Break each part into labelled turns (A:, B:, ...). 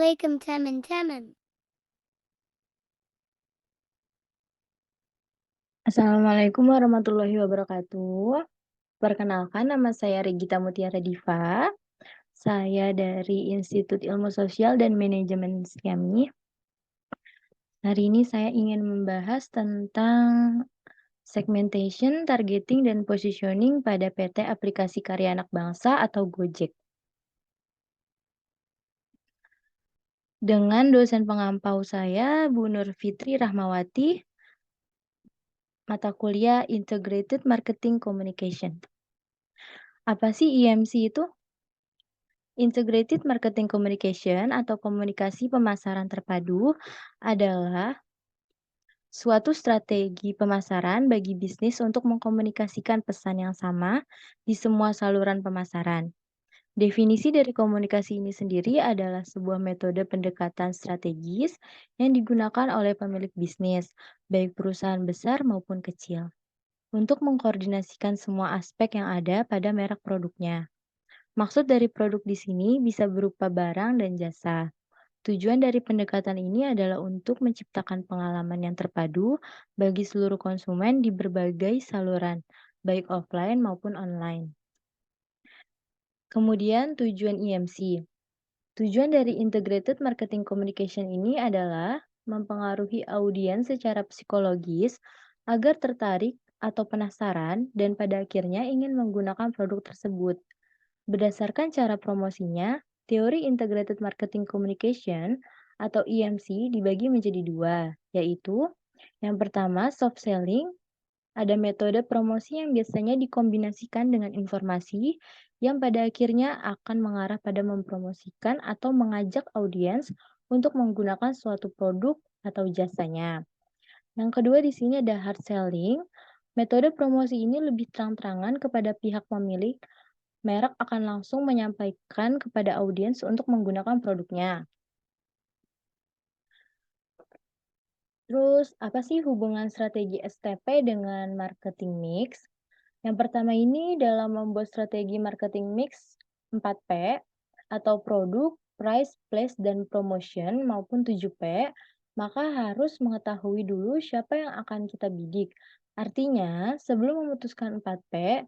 A: عليكم تمن تمن.
B: Assalamualaikum warahmatullahi wabarakatuh. Perkenalkan nama saya Regita Mutiara Diva. Saya dari Institut Ilmu Sosial dan Manajemen SIAMI. Hari ini saya ingin membahas tentang segmentation, targeting, dan positioning pada PT Aplikasi Karya Anak Bangsa atau Gojek. Dengan dosen pengampau saya, Bu Nur Fitri Rahmawati, mata kuliah Integrated Marketing Communication. Apa sih IMC itu? Integrated Marketing Communication atau komunikasi pemasaran terpadu adalah suatu strategi pemasaran bagi bisnis untuk mengkomunikasikan pesan yang sama di semua saluran pemasaran. Definisi dari komunikasi ini sendiri adalah sebuah metode pendekatan strategis yang digunakan oleh pemilik bisnis, baik perusahaan besar maupun kecil, untuk mengkoordinasikan semua aspek yang ada pada merek produknya. Maksud dari produk di sini bisa berupa barang dan jasa. Tujuan dari pendekatan ini adalah untuk menciptakan pengalaman yang terpadu bagi seluruh konsumen di berbagai saluran, baik offline maupun online. Kemudian tujuan IMC. Tujuan dari Integrated Marketing Communication ini adalah mempengaruhi audiens secara psikologis agar tertarik atau penasaran dan pada akhirnya ingin menggunakan produk tersebut. Berdasarkan cara promosinya, teori Integrated Marketing Communication atau IMC dibagi menjadi dua, yaitu yang pertama soft selling, ada metode promosi yang biasanya dikombinasikan dengan informasi yang pada akhirnya akan mengarah pada mempromosikan atau mengajak audiens untuk menggunakan suatu produk atau jasanya. Yang kedua di sini ada hard selling. Metode promosi ini lebih terang-terangan kepada pihak pemilik merek akan langsung menyampaikan kepada audiens untuk menggunakan produknya. Terus, apa sih hubungan strategi STP dengan marketing mix? Yang pertama ini dalam membuat strategi marketing mix 4P atau produk, price, place, dan promotion maupun 7P, maka harus mengetahui dulu siapa yang akan kita bidik. Artinya, sebelum memutuskan 4P,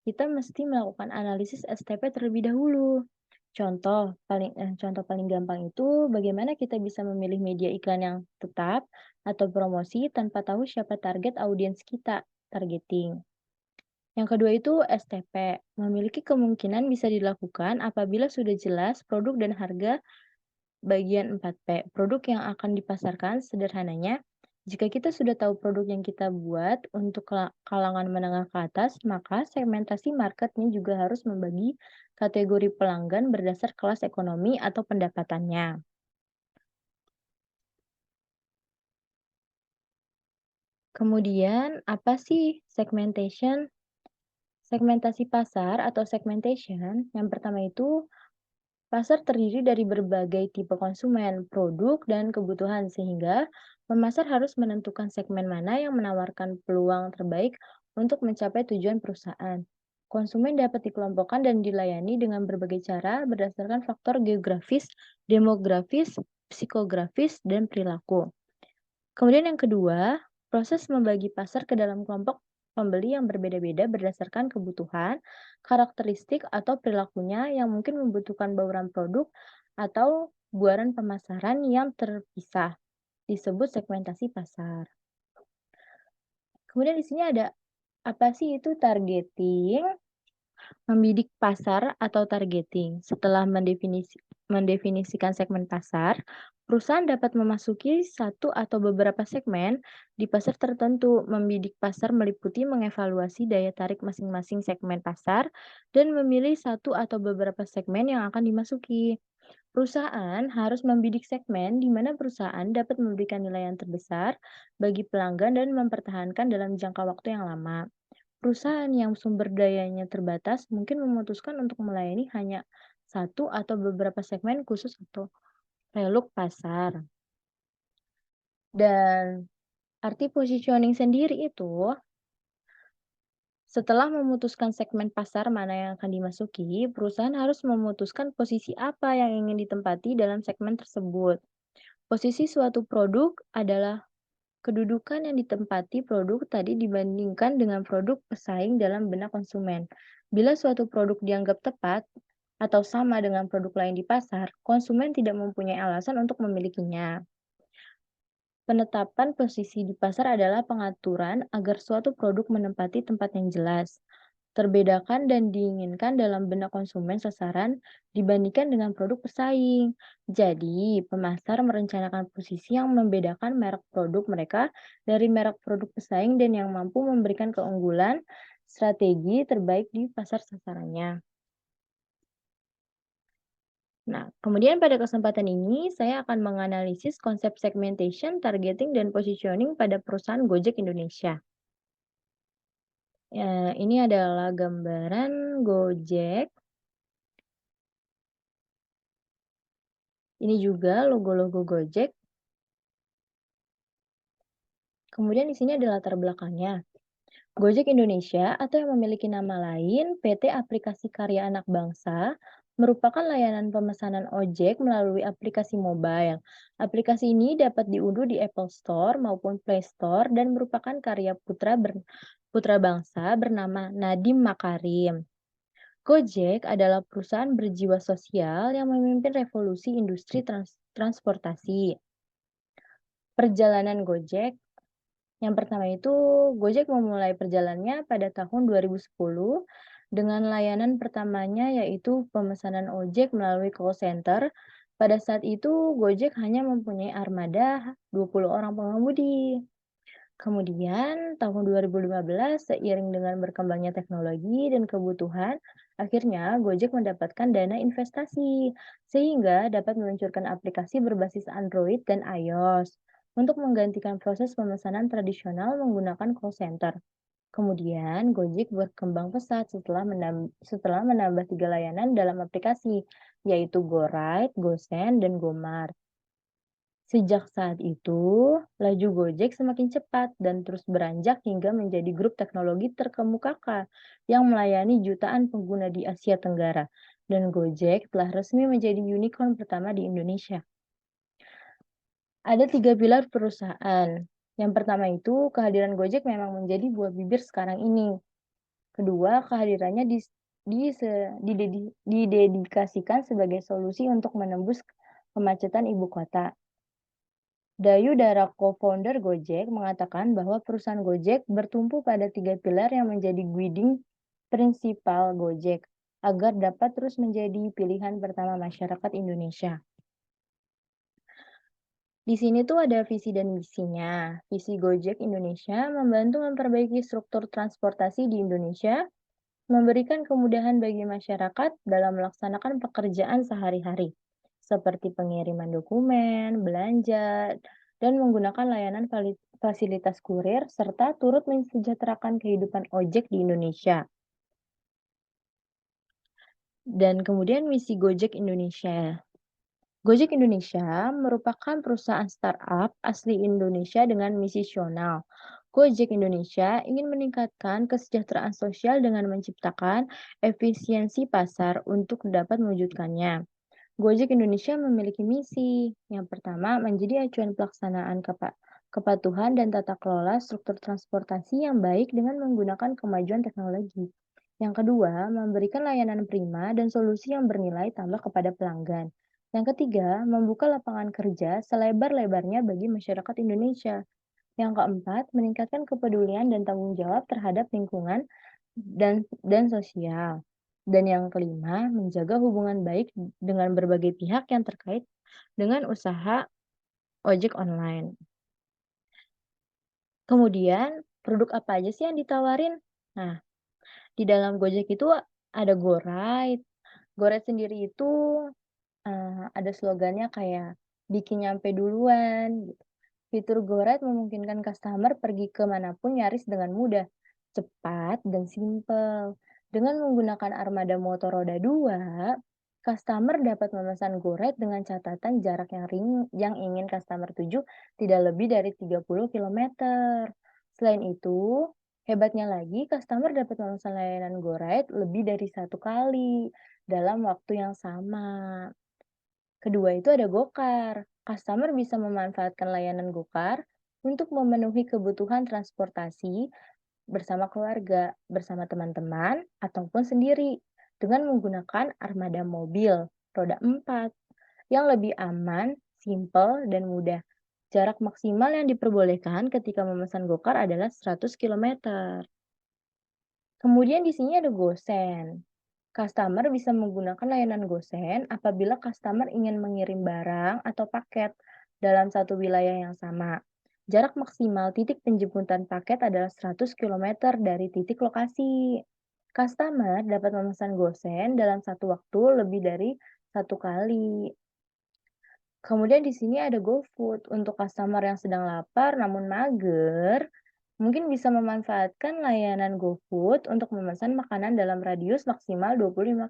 B: kita mesti melakukan analisis STP terlebih dahulu. Contoh paling gampang itu bagaimana kita bisa memilih media iklan yang tetap atau promosi tanpa tahu siapa target audiens kita, targeting. Yang kedua itu STP, memiliki kemungkinan bisa dilakukan apabila sudah jelas produk dan harga bagian 4P. Produk yang akan dipasarkan sederhananya, jika kita sudah tahu produk yang kita buat untuk kalangan menengah ke atas, maka segmentasi marketnya juga harus membagi kategori pelanggan berdasar kelas ekonomi atau pendapatannya. Kemudian, apa sih segmentation? Segmentasi pasar atau segmentation, yang pertama itu pasar terdiri dari berbagai tipe konsumen, produk, dan kebutuhan, sehingga pemasar harus menentukan segmen mana yang menawarkan peluang terbaik untuk mencapai tujuan perusahaan. Konsumen dapat dikelompokkan dan dilayani dengan berbagai cara berdasarkan faktor geografis, demografis, psikografis, dan perilaku. Kemudian yang kedua, proses membagi pasar ke dalam kelompok pembeli yang berbeda-beda berdasarkan kebutuhan, karakteristik, atau perilakunya yang mungkin membutuhkan bauran produk atau buaran pemasaran yang terpisah, disebut segmentasi pasar. Kemudian di sini ada apa sih itu targeting? Membidik pasar atau targeting. Setelah mendefinisikan segmen pasar, perusahaan dapat memasuki satu atau beberapa segmen di pasar tertentu. Membidik pasar meliputi mengevaluasi daya tarik masing-masing segmen pasar dan memilih satu atau beberapa segmen yang akan dimasuki. Perusahaan harus membidik segmen di mana perusahaan dapat memberikan nilai yang terbesar bagi pelanggan dan mempertahankan dalam jangka waktu yang lama. Perusahaan yang sumber dayanya terbatas mungkin memutuskan untuk melayani hanya satu atau beberapa segmen khusus atau reluk pasar. Dan arti positioning sendiri itu Setelah memutuskan segmen pasar mana yang akan dimasuki, perusahaan harus memutuskan posisi apa yang ingin ditempati dalam segmen tersebut. Posisi suatu produk adalah kedudukan yang ditempati produk tadi dibandingkan dengan produk pesaing dalam benak konsumen. Bila suatu produk dianggap tepat atau sama dengan produk lain di pasar, konsumen tidak mempunyai alasan untuk memilikinya. Penetapan posisi di pasar adalah pengaturan agar suatu produk menempati tempat yang jelas, terbedakan dan diinginkan dalam benak konsumen sasaran dibandingkan dengan produk pesaing. Jadi, pemasar merencanakan posisi yang membedakan merek produk mereka dari merek produk pesaing dan yang mampu memberikan keunggulan strategi terbaik di pasar sasarannya. Nah, kemudian pada kesempatan ini saya akan menganalisis konsep segmentation, targeting, dan positioning pada perusahaan Gojek Indonesia. Ini adalah gambaran Gojek. Ini juga logo-logo Gojek. Kemudian di sini ada latar belakangnya. Gojek Indonesia atau yang memiliki nama lain PT Aplikasi Karya Anak Bangsa merupakan layanan pemesanan ojek melalui aplikasi mobile. Aplikasi ini dapat diunduh di Apple Store maupun Play Store dan merupakan karya putra bangsa bernama Nadiem Makarim. Gojek adalah perusahaan berjiwa sosial yang memimpin revolusi industri transportasi. Perjalanan Gojek yang pertama itu, Gojek memulai perjalanannya pada tahun 2010 dengan layanan pertamanya yaitu pemesanan ojek melalui call center. Pada saat itu, Gojek hanya mempunyai armada 20 orang pengemudi. Kemudian, tahun 2015, seiring dengan berkembangnya teknologi dan kebutuhan, akhirnya Gojek mendapatkan dana investasi, sehingga dapat meluncurkan aplikasi berbasis Android dan iOS untuk menggantikan proses pemesanan tradisional menggunakan call center. Kemudian, Gojek berkembang pesat setelah menambah 3 layanan dalam aplikasi, yaitu GoRide, GoSend, dan GoMart. Sejak saat itu, laju Gojek semakin cepat dan terus beranjak hingga menjadi grup teknologi terkemuka yang melayani jutaan pengguna di Asia Tenggara. Dan Gojek telah resmi menjadi unicorn pertama di Indonesia. Ada 3 pilar perusahaan. Yang pertama itu, kehadiran Gojek memang menjadi buah bibir sekarang ini. Kedua, kehadirannya didedikasikan sebagai solusi untuk menembus kemacetan ibu kota. Dayu Dara, co-founder Gojek, mengatakan bahwa perusahaan Gojek bertumpu pada 3 pilar yang menjadi guiding prinsipal Gojek agar dapat terus menjadi pilihan pertama masyarakat Indonesia. Di sini tuh ada visi dan misinya. Visi Gojek Indonesia membantu memperbaiki struktur transportasi di Indonesia, memberikan kemudahan bagi masyarakat dalam melaksanakan pekerjaan sehari-hari, seperti pengiriman dokumen, belanja, dan menggunakan layanan fasilitas kurir, serta turut mensejahterakan kehidupan ojek di Indonesia. Dan kemudian misi Gojek Indonesia. Gojek Indonesia merupakan perusahaan startup asli Indonesia dengan misional. Gojek Indonesia ingin meningkatkan kesejahteraan sosial dengan menciptakan efisiensi pasar untuk dapat mewujudkannya. Gojek Indonesia memiliki misi. Yang pertama, menjadi acuan pelaksanaan kepatuhan dan tata kelola struktur transportasi yang baik dengan menggunakan kemajuan teknologi. Yang kedua, memberikan layanan prima dan solusi yang bernilai tambah kepada pelanggan. Yang ketiga, membuka lapangan kerja selebar-lebarnya bagi masyarakat Indonesia. Yang keempat, meningkatkan kepedulian dan tanggung jawab terhadap lingkungan dan sosial. Dan yang kelima, menjaga hubungan baik dengan berbagai pihak yang terkait dengan usaha ojek online. Kemudian, produk apa aja sih yang ditawarin? Nah, di dalam Gojek itu ada GoRide. GoRide sendiri itu ada slogannya kayak bikin nyampe duluan gitu. Fitur GoRide memungkinkan customer pergi ke manapun nyaris dengan mudah, cepat, dan simpel. Dengan menggunakan armada motor roda 2, customer dapat memesan GoRide dengan catatan jarak yang ingin customer tuju tidak lebih dari 30 kilometer. Selain itu, Hebatnya lagi, customer dapat memesan layanan GoRide lebih dari satu kali dalam waktu yang sama. Kedua itu ada Gokar. Customer bisa memanfaatkan layanan Gokar untuk memenuhi kebutuhan transportasi bersama keluarga, bersama teman-teman, ataupun sendiri dengan menggunakan armada mobil roda 4 yang lebih aman, simpel, dan mudah. Jarak maksimal yang diperbolehkan ketika memesan Gokar adalah 100 kilometer. Kemudian di sini ada Gosen. Customer bisa menggunakan layanan Gosen apabila customer ingin mengirim barang atau paket dalam satu wilayah yang sama. Jarak maksimal titik penjemputan paket adalah 100 kilometer dari titik lokasi. Customer dapat memesan Gosen dalam satu waktu lebih dari satu kali. Kemudian di sini ada GoFood. Untuk customer yang sedang lapar namun mager, mungkin bisa memanfaatkan layanan GoFood untuk memesan makanan dalam radius maksimal 25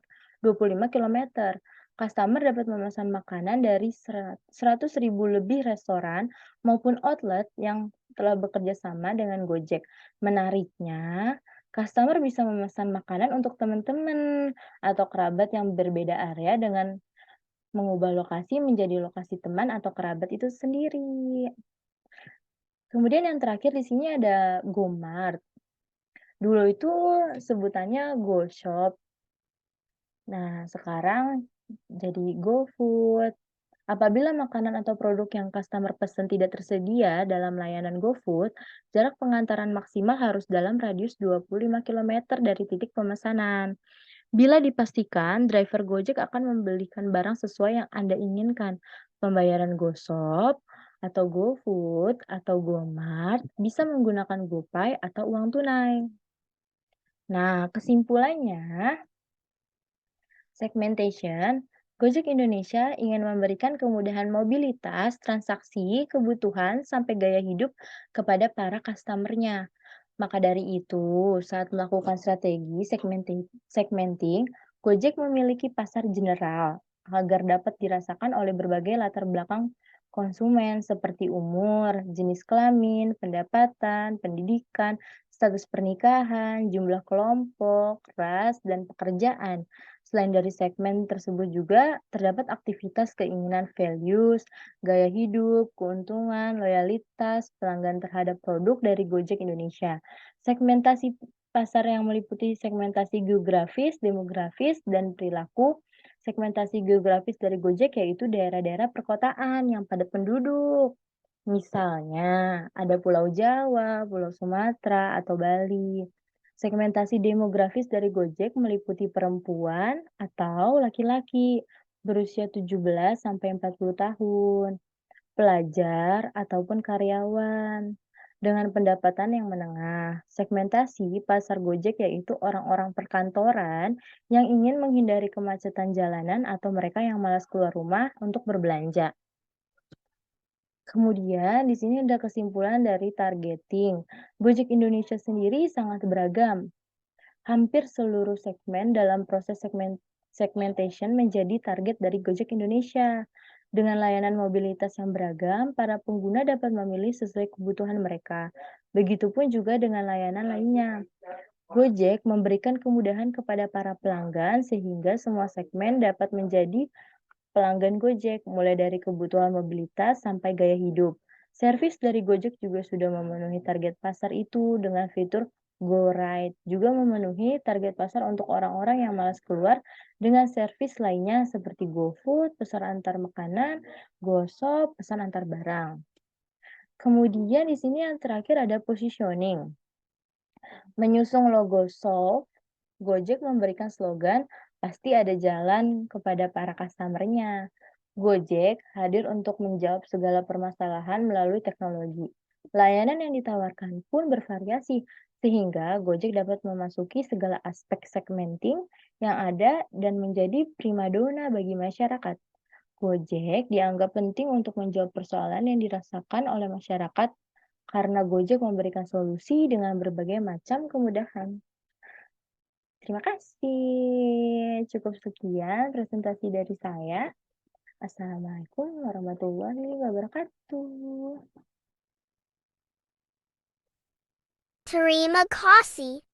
B: kilometer. Customer dapat memesan makanan dari 100.000 lebih restoran maupun outlet yang telah bekerja sama dengan Gojek. Menariknya, customer bisa memesan makanan untuk teman-teman atau kerabat yang berbeda area dengan mengubah lokasi menjadi lokasi teman atau kerabat itu sendiri. Kemudian yang terakhir di sini ada GoMart. Dulu itu sebutannya GoShop. Nah, sekarang jadi GoFood. Apabila makanan atau produk yang customer pesan tidak tersedia dalam layanan GoFood, jarak pengantaran maksimal harus dalam radius 25 kilometer dari titik pemesanan. Bila dipastikan, driver Gojek akan membelikan barang sesuai yang Anda inginkan. Pembayaran GoShop atau GoFood atau GoMart bisa menggunakan GoPay atau uang tunai. Nah, kesimpulannya, segmentation, Gojek Indonesia ingin memberikan kemudahan mobilitas, transaksi, kebutuhan, sampai gaya hidup kepada para customer-nya. Maka dari itu, saat melakukan strategi segmenting, Gojek memiliki pasar general agar dapat dirasakan oleh berbagai latar belakang konsumen seperti umur, jenis kelamin, pendapatan, pendidikan, status pernikahan, jumlah kelompok, ras, dan pekerjaan. Selain dari segmen tersebut juga terdapat aktivitas keinginan values, gaya hidup, keuntungan, loyalitas pelanggan terhadap produk dari Gojek Indonesia. Segmentasi pasar yang meliputi segmentasi geografis, demografis, dan perilaku. Segmentasi geografis dari Gojek yaitu daerah-daerah perkotaan yang padat penduduk. Misalnya, ada Pulau Jawa, Pulau Sumatera, atau Bali. Segmentasi demografis dari Gojek meliputi perempuan atau laki-laki berusia 17 sampai 40 tahun, pelajar ataupun karyawan dengan pendapatan yang menengah. Segmentasi pasar Gojek yaitu orang-orang perkantoran yang ingin menghindari kemacetan jalanan atau mereka yang malas keluar rumah untuk berbelanja. Kemudian di sini ada kesimpulan dari targeting. Gojek Indonesia sendiri sangat beragam. Hampir seluruh segmen dalam proses segmentation menjadi target dari Gojek Indonesia. Dengan layanan mobilitas yang beragam, para pengguna dapat memilih sesuai kebutuhan mereka. Begitupun juga dengan layanan lainnya. Gojek memberikan kemudahan kepada para pelanggan sehingga semua segmen dapat menjadi pelanggan Gojek, mulai dari kebutuhan mobilitas sampai gaya hidup. Servis dari Gojek juga sudah memenuhi target pasar itu dengan fitur GoRide, juga memenuhi target pasar untuk orang-orang yang malas keluar dengan servis lainnya seperti GoFood, pesan antar makanan, GoShop, pesan antar barang. Kemudian di sini yang terakhir ada positioning. Menyusung logo Solve, Gojek memberikan slogan, "Pasti ada jalan" kepada para customer-nya. Gojek hadir untuk menjawab segala permasalahan melalui teknologi. Layanan yang ditawarkan pun bervariasi, sehingga Gojek dapat memasuki segala aspek segmenting yang ada dan menjadi primadona bagi masyarakat. Gojek dianggap penting untuk menjawab persoalan yang dirasakan oleh masyarakat karena Gojek memberikan solusi dengan berbagai macam kemudahan. Terima kasih. Cukup sekian presentasi dari saya. Assalamualaikum warahmatullahi wabarakatuh.
A: Terima kasih.